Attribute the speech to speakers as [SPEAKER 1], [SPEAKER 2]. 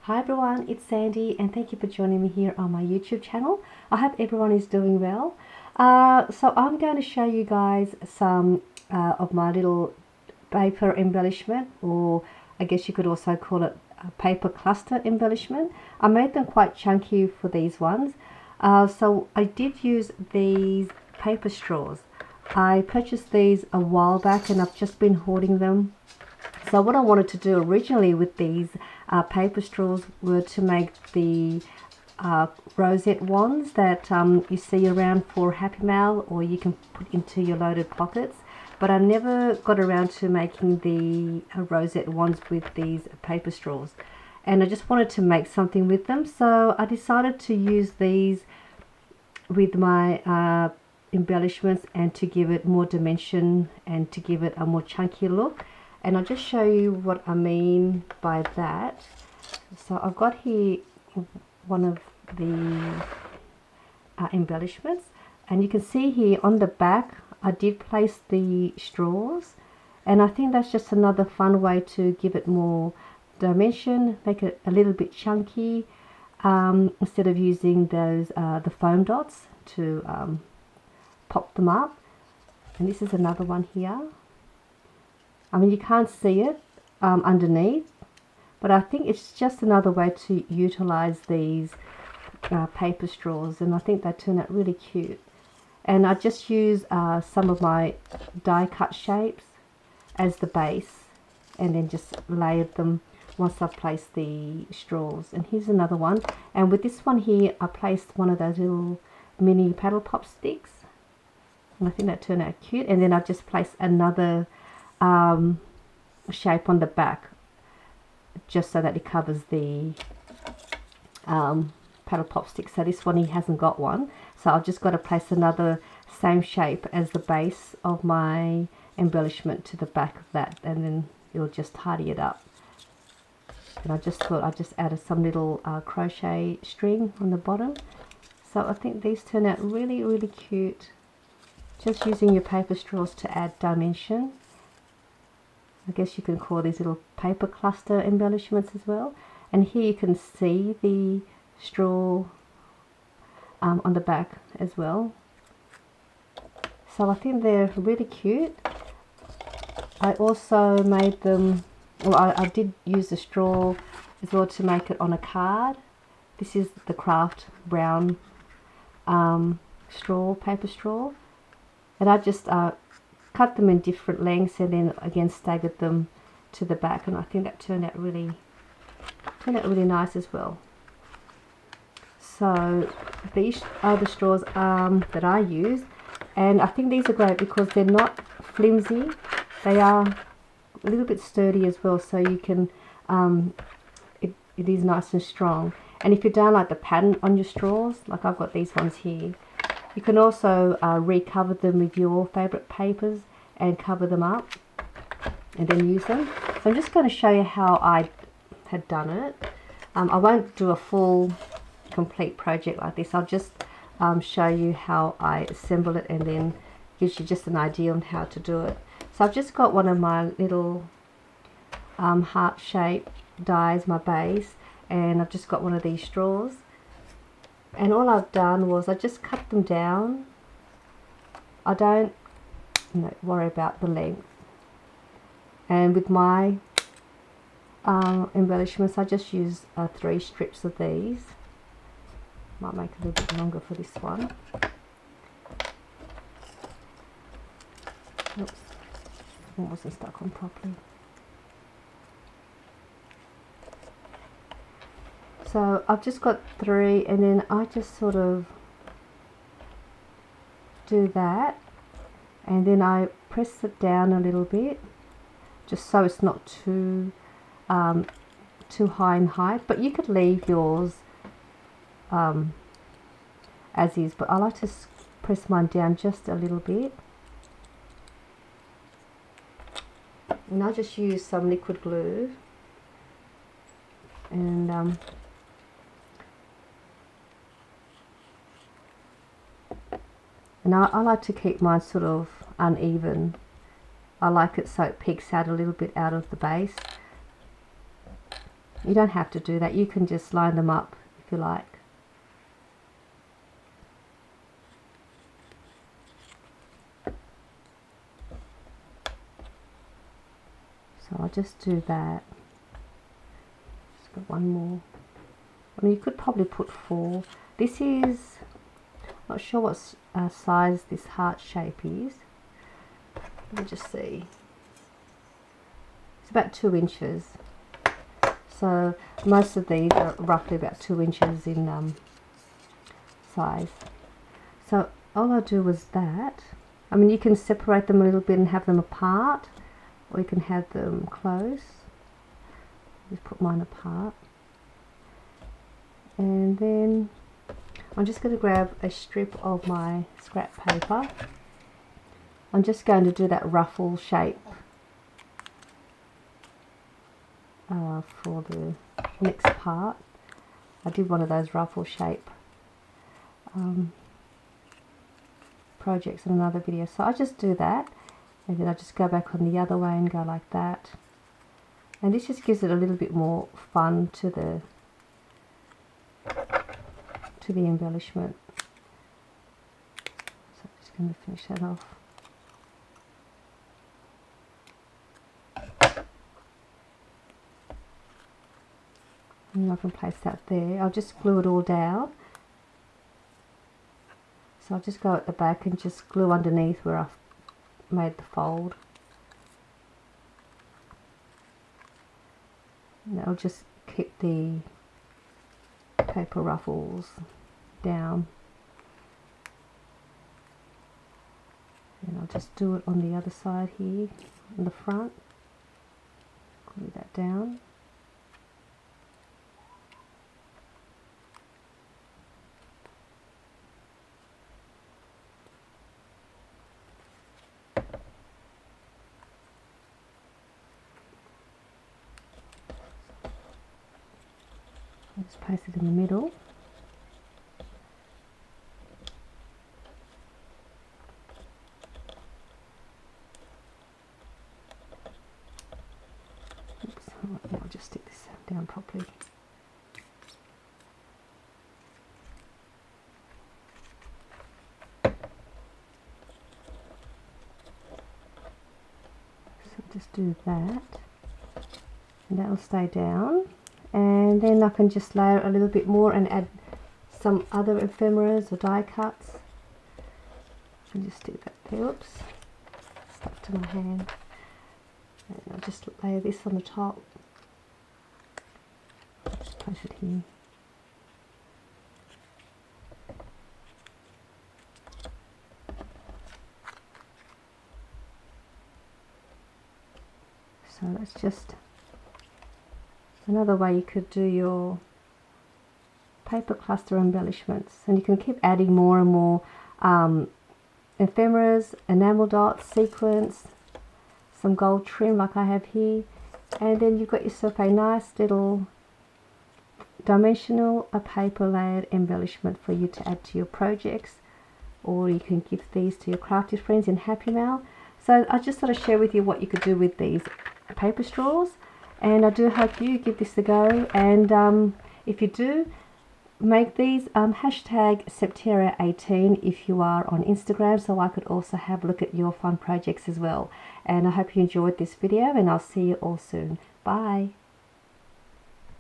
[SPEAKER 1] Hi everyone, it's Sandy and thank you for joining me here on my YouTube channel. I hope everyone is doing well. So I'm going to show you guys some of my little paper embellishment, or I guess you could also call it a paper cluster embellishment. I made them quite chunky for these ones. So I did use these paper straws. I purchased these a while back and I've just been hoarding them. So what I wanted to do originally with these paper straws were to make the rosette wands that you see around for Happy Mail, or you can put into your loaded pockets. But I never got around to making the rosette wands with these paper straws. And I just wanted to make something with them. So I decided to use these with my embellishments and to give it more dimension and to give it a more chunky look. And I'll just show you what I mean by that. So I've got here one of the embellishments, and you can see here on the back I did place the straws, and I think that's just another fun way to give it more dimension, make it a little bit chunky, instead of using those the foam dots to pop them up. And this is another one here. I mean, you can't see it underneath, but I think it's just another way to utilize these paper straws, and I think they turn out really cute. And I just use some of my die cut shapes as the base, and then just layered them once I've placed the straws. And here's another one, and with this one here I placed one of those little mini paddle pop sticks, and I think that turned out cute. And then I just placed another shape on the back, just so that it covers the paddle pop stick. So this one, he hasn't got one, so I've just got to place another same shape as the base of my embellishment to the back of that, and then you'll just tidy it up. And I just thought I just added some little crochet string on the bottom. So I think these turn out really cute, just using your paper straws to add dimension. I guess you can call these little paper cluster embellishments as well. And here you can see the straw on the back as well. So I think they're really cute. I also made them, well, I did use the straw as well to make it on a card. This is the craft brown straw, paper straw. And I just cut them in different lengths and then again staggered them to the back, and I think that turned out really nice as well. So these are the straws that I use, and I think these are great because they're not flimsy, they are a little bit sturdy as well, so you can it is nice and strong. And if you don't like the pattern on your straws, like I've got these ones here, you can also recover them with your favorite papers and cover them up and then use them. So I'm just going to show you how I had done it. I won't do a full complete project like this. I'll just show you how I assemble it, and then gives you just an idea on how to do it. So I've just got one of my little heart shaped dies, my base, and I've just got one of these straws. And all I've done was I just cut them down. I don't worry about the length. And with my embellishments, I just use 3 strips of these. Might make it a little bit longer for this one. Oops, it wasn't stuck on properly. So I've just got 3, and then I just sort of do that, and then I press it down a little bit, just so it's not too high in height. But you could leave yours as is, but I like to press mine down just a little bit. And I just use some liquid glue, and I like to keep mine sort of uneven. I like it so it peeks out a little bit out of the base. You don't have to do that, you can just line them up if you like. So I'll just do that. Just got one more. I mean, you could probably put 4. This is, not sure what size this heart shape is. Let me just see. It's about 2 inches. So most of these are roughly about 2 inches in size. So all I do was that. I mean, you can separate them a little bit and have them apart, or you can have them close. Just put mine apart. And then I'm just going to grab a strip of my scrap paper. I'm just going to do that ruffle shape for the next part. I did one of those ruffle shape projects in another video, so I just do that, and then I just go back on the other way and go like that, and this just gives it a little bit more fun to the embellishment. So I'm just going to finish that off. And I can place that there. I'll just glue it all down. So I'll just go at the back and just glue underneath where I've made the fold. And that'll just keep the paper ruffles down. And I'll just do it on the other side here, on the front. Glue that down. I'll just place it in the middle. Oops, I'll just stick this down properly. So just do that, and that will stay down. And then I can just layer a little bit more and add some other ephemeras or die cuts. And just do that there. Oops, stuck to my hand. And I'll just layer this on the top. Just place it here. So that's just another way you could do your paper cluster embellishments, and you can keep adding more and more ephemeras, enamel dots, sequins, some gold trim like I have here, and then you've got yourself a nice little dimensional paper layered embellishment for you to add to your projects, or you can give these to your crafty friends in Happy Mail. So I just thought I'd share with you what you could do with these paper straws. And I do hope you give this a go, and if you do, make these hashtag Septeria18 if you are on Instagram, so I could also have a look at your fun projects as well. And I hope you enjoyed this video, and I'll see you all soon. Bye.